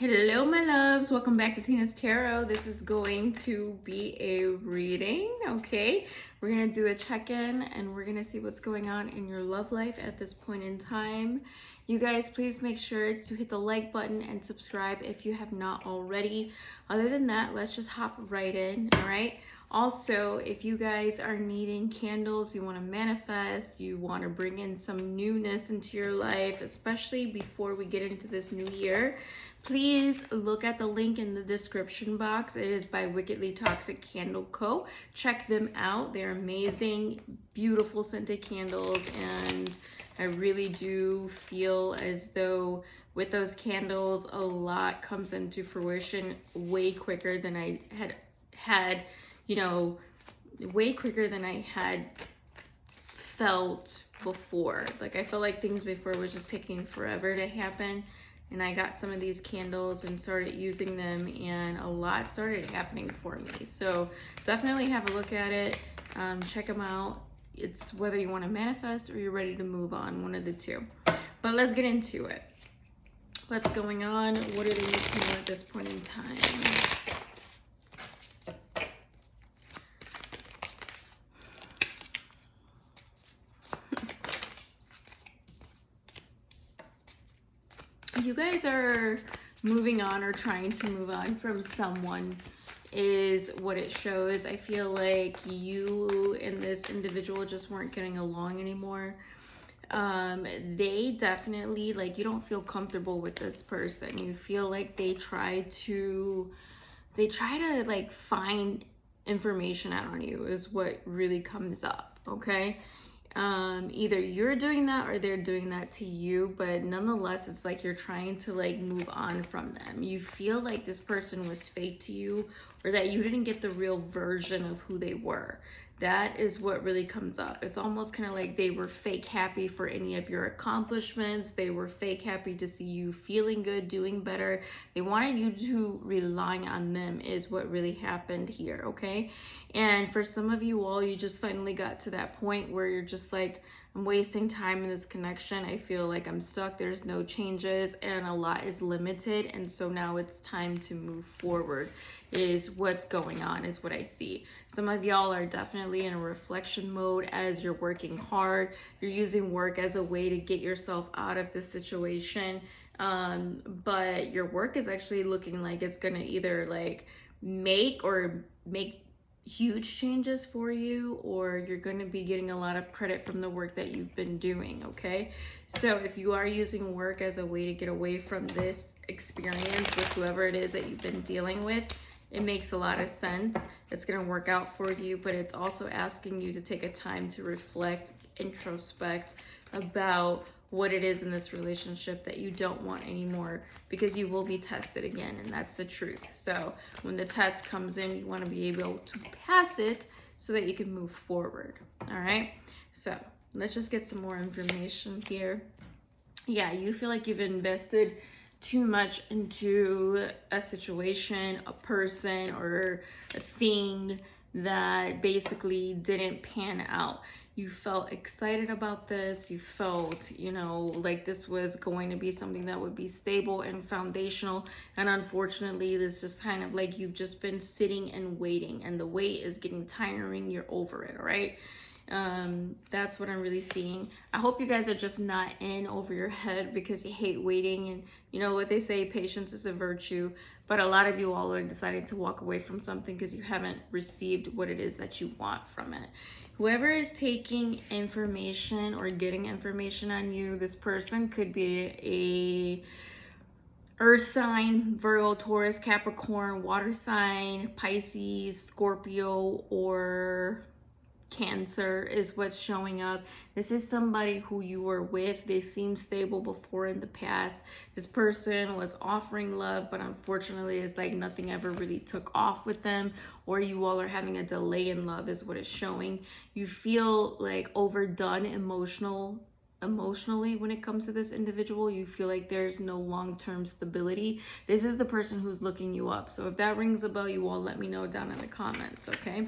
Hello, my loves. Welcome back to Tina's Tarot. This is going to be a reading, okay? We're going to do a check-in and we're going to see what's going on in your love life at this point in time. You guys, please make sure to hit the like button and subscribe if you have not already. Other than that, let's just hop right in, all right? Also, if you guys are needing candles, you want to manifest, you want to bring in some newness into your life, especially before we get into this new year, please look at the link in the description box. It is by Wickedly Toxic Candle Co. Check them out. They're amazing, beautiful scented candles, and I really do feel as though with those candles, a lot comes into fruition way quicker than I had, way quicker than I had felt before. Like, I felt like things before was just taking forever to happen. And I got some of these candles and started using them, and a lot started happening for me. So definitely have a look at it. Check them out. It's whether you want to manifest or you're ready to move on, one of the two. But let's get into it. What's going on? What do they need to know at this point in time? You guys are moving on or trying to move on from someone is what it shows. I feel like you and this individual just weren't getting along anymore. They definitely, like, you don't feel comfortable with this person. You feel like they try to like find information out on you is what really comes up, okay? Either you're doing that or they're doing that to you, but nonetheless, it's like you're trying to like move on from them. You feel like this person was fake to you, or that you didn't get the real version of who they were. That is what really comes up. It's almost kind of like they were fake happy for any of your accomplishments. They were fake happy to see you feeling good, doing better. They wanted you to rely on them is what really happened here, okay? And for some of you all, you just finally got to that point where you're just like, I'm wasting time in this connection. I feel like I'm stuck. There's no changes and a lot is limited. And so now it's time to move forward is what's going on, is what I see. Some of y'all are definitely in a reflection mode as you're working hard. You're using work as a way to get yourself out of this situation. But your work is actually looking like it's going to either like make huge changes for you, or you're going to be getting a lot of credit from the work that you've been doing, okay? So if you are using work as a way to get away from this experience with whoever it is that you've been dealing with, it makes a lot of sense. It's going to work out for you, but it's also asking you to take a time to reflect, introspect about what it is in this relationship that you don't want anymore, because you will be tested again, and that's the truth. So when the test comes in, you want to be able to pass it so that you can move forward. All right, so let's just get some more information here. Yeah, you feel like you've invested too much into a situation, a person, or a thing that basically didn't pan out. You felt excited about this. You felt, like this was going to be something that would be stable and foundational. And unfortunately, this is kind of like you've just been sitting and waiting, and the wait is getting tiring. You're over it, all right? That's what I'm really seeing. I hope you guys are just not in over your head because you hate waiting, and you know what they say, patience is a virtue. But a lot of you all are deciding to walk away from something because you haven't received what it is that you want from it. Whoever is taking information or getting information on you, this person could be a earth sign, Virgo, Taurus, Capricorn, water sign, Pisces, Scorpio, or Cancer is what's showing up. This is somebody who you were with. They seemed stable before in the past. This person was offering love, but unfortunately it's like nothing ever really took off with them, or you all are having a delay in love is what it's showing. You feel like overdone emotionally when it comes to this individual. You feel like there's no long-term stability. This is the person who's looking you up. So if that rings a bell, you all let me know down in the comments, okay?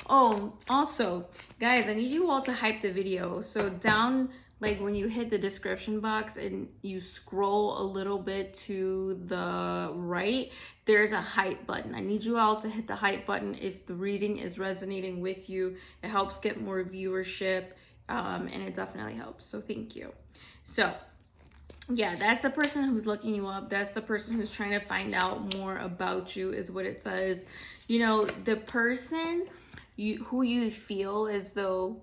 Oh, also, guys, I need you all to hype the video. So down like when you hit the description box and you scroll a little bit to the right, there's a hype button. I need you all to hit the hype button if the reading is resonating with you. It helps get more viewership, and it definitely helps. So thank you. So yeah, that's the person who's looking you up. That's the person who's trying to find out more about you, is what it says. You know, the person who you feel as though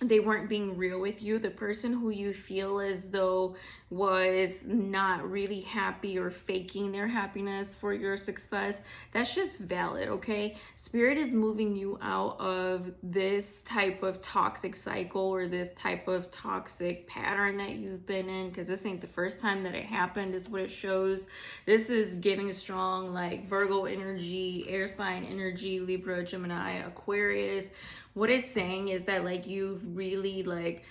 they weren't being real with you, the person who you feel as though was not really happy or faking their happiness for your success, that's just valid, okay? Spirit is moving you out of this type of toxic cycle or this type of toxic pattern that you've been in, because this ain't the first time that it happened, is what it shows. This is giving strong like Virgo energy, air sign energy, Libra, Gemini, Aquarius. What it's saying is that like you've really like,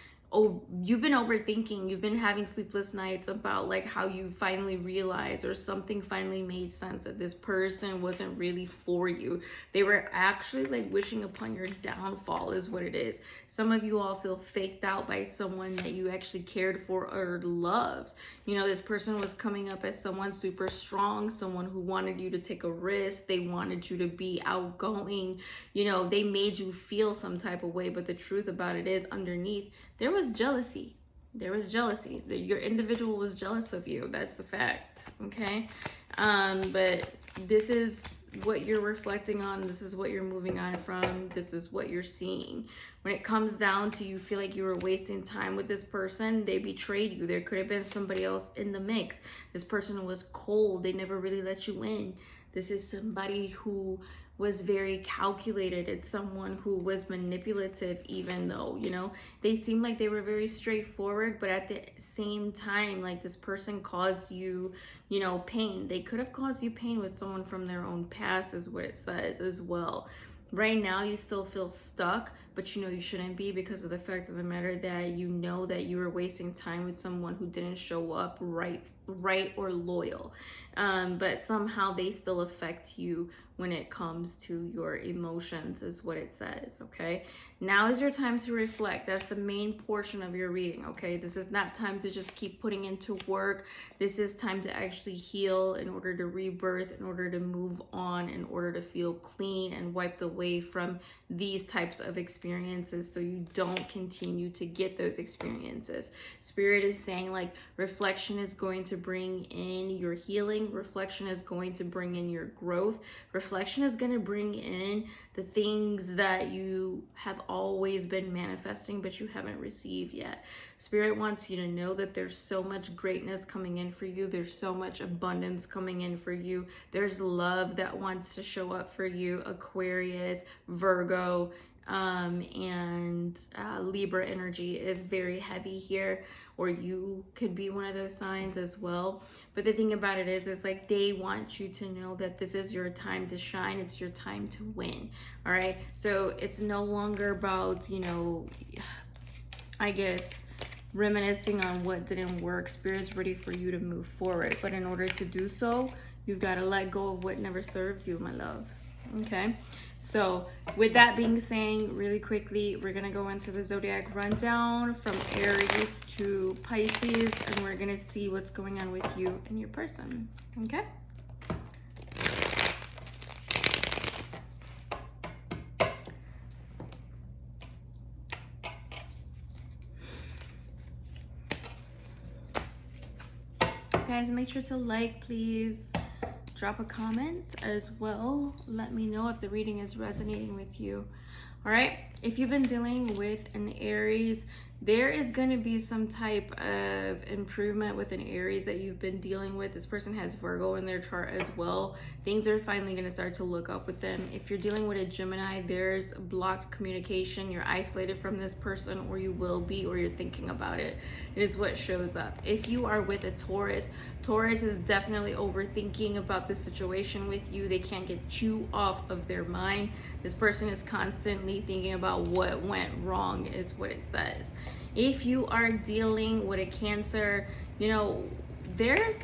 you've been overthinking, you've been having sleepless nights about like how you finally realized or something finally made sense that this person wasn't really for you. They were actually like wishing upon your downfall, is what it is. Some of you all feel faked out by someone that you actually cared for or loved. You know, this person was coming up as someone super strong, someone who wanted you to take a risk. They wanted you to be outgoing. You know, they made you feel some type of way, but the truth about it is underneath, there was jealousy. There was jealousy. Your individual was jealous of you. That's the fact. Okay. But this is what you're reflecting on. This is what you're moving on from. This is what you're seeing. When it comes down to you feel like you were wasting time with this person, they betrayed you. There could have been somebody else in the mix. This person was cold. They never really let you in. This is somebody who was very calculated. It's someone who was manipulative, even though, you know, they seem like they were very straightforward, but at the same time, like this person caused you, you know, pain. They could have caused you pain with someone from their own past, is what it says as well. Right now, you still feel stuck, but you know you shouldn't be, because of the fact of the matter that you know that you were wasting time with someone who didn't show up right or loyal. But somehow they still affect you when it comes to your emotions, is what it says, okay? Now is your time to reflect. That's the main portion of your reading, okay? This is not time to just keep putting into work. This is time to actually heal in order to rebirth, in order to move on, in order to feel clean and wiped away from these types of experiences, so you don't continue to get those experiences. Spirit is saying like reflection is going to bring in your healing. Reflection is going to bring in your growth. Reflection is going to bring in the things that you have always been manifesting but you haven't received yet. Spirit wants you to know that there's so much greatness coming in for you. There's so much abundance coming in for you. There's love that wants to show up for you. Aquarius, Virgo, and Libra energy is very heavy here, or you could be one of those signs as well. But the thing about it is like they want you to know that this is your time to shine. It's your time to win. All right. So it's no longer about, you know, I guess reminiscing on what didn't work. Spirit's ready for you to move forward, but in order to do so, you've got to let go of what never served you, my love. Okay. So with that being said, really quickly, we're going to go into the zodiac rundown from Aries to Pisces, and we're going to see what's going on with you and your person. Okay. Guys, make sure to like, please. Drop a comment as well. Let me know if the reading is resonating with you. All right. If you've been dealing with an Aries, there is going to be some type of improvement with an Aries that you've been dealing with. This person has Virgo in their chart as well. Things are finally going to start to look up with them. If you're dealing with a Gemini, there's blocked communication. You're isolated from this person, or you will be, or you're thinking about it, is what shows up. If you are with a Taurus, Taurus is definitely overthinking about the situation with you. They can't get you off of their mind. This person is constantly thinking about what went wrong, is what it says. If you are dealing with a Cancer, you know, there's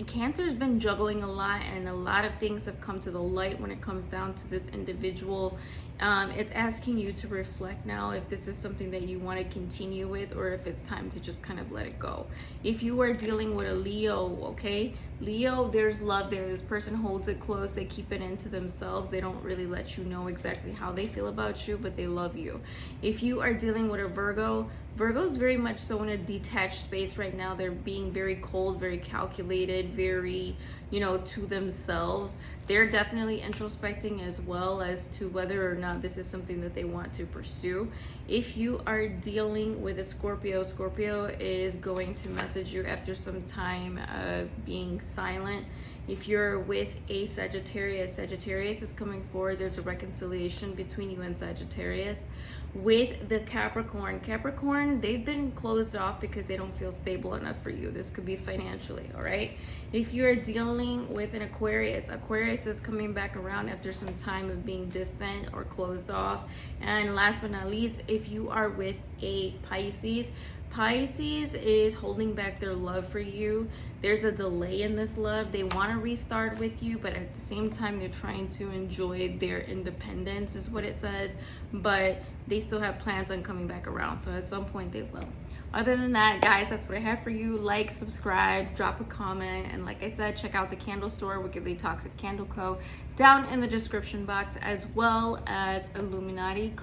Cancer's been juggling a lot, and a lot of things have come to the light when it comes down to this individual. It's asking you to reflect now if this is something that you want to continue with, or if it's time to just kind of let it go. If you are dealing with a Leo, okay, Leo, there's love there. This person holds it close. They keep it into themselves. They don't really let you know exactly how they feel about you, but they love you. If you are dealing with a Virgo, Virgo's very much so in a detached space right now. They're being very cold, very calculated, very, to themselves. They're definitely introspecting as well as to whether or not this is something that they want to pursue. If you are dealing with a Scorpio, Scorpio is going to message you after some time of being silent. If you're with a Sagittarius, Sagittarius is coming forward. There's a reconciliation between you and Sagittarius. With the Capricorn, Capricorn, they've been closed off because they don't feel stable enough for you. This could be financially, all right? If you're dealing with an Aquarius, Aquarius is coming back around after some time of being distant or closed off. And last but not least, if you are with a Pisces, Pisces is holding back their love for you. There's a delay in this love. They want to restart with you, but at the same time, they're trying to enjoy their independence, is what it says. But they still have plans on coming back around. So at some point, they will. Other than that, guys, that's what I have for you. Like, subscribe, drop a comment. And like I said, check out the candle store, Wickedly Toxic Candle Co. down in the description box, as well as Illuminati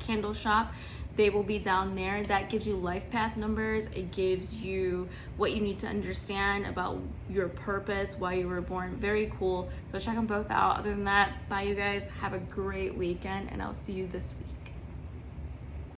Candle Shop. They will be down there. That gives you life path numbers. It gives you what you need to understand about your purpose, why you were born. Very cool. So check them both out. Other than that, bye, you guys. Have a great weekend, and I'll see you this week.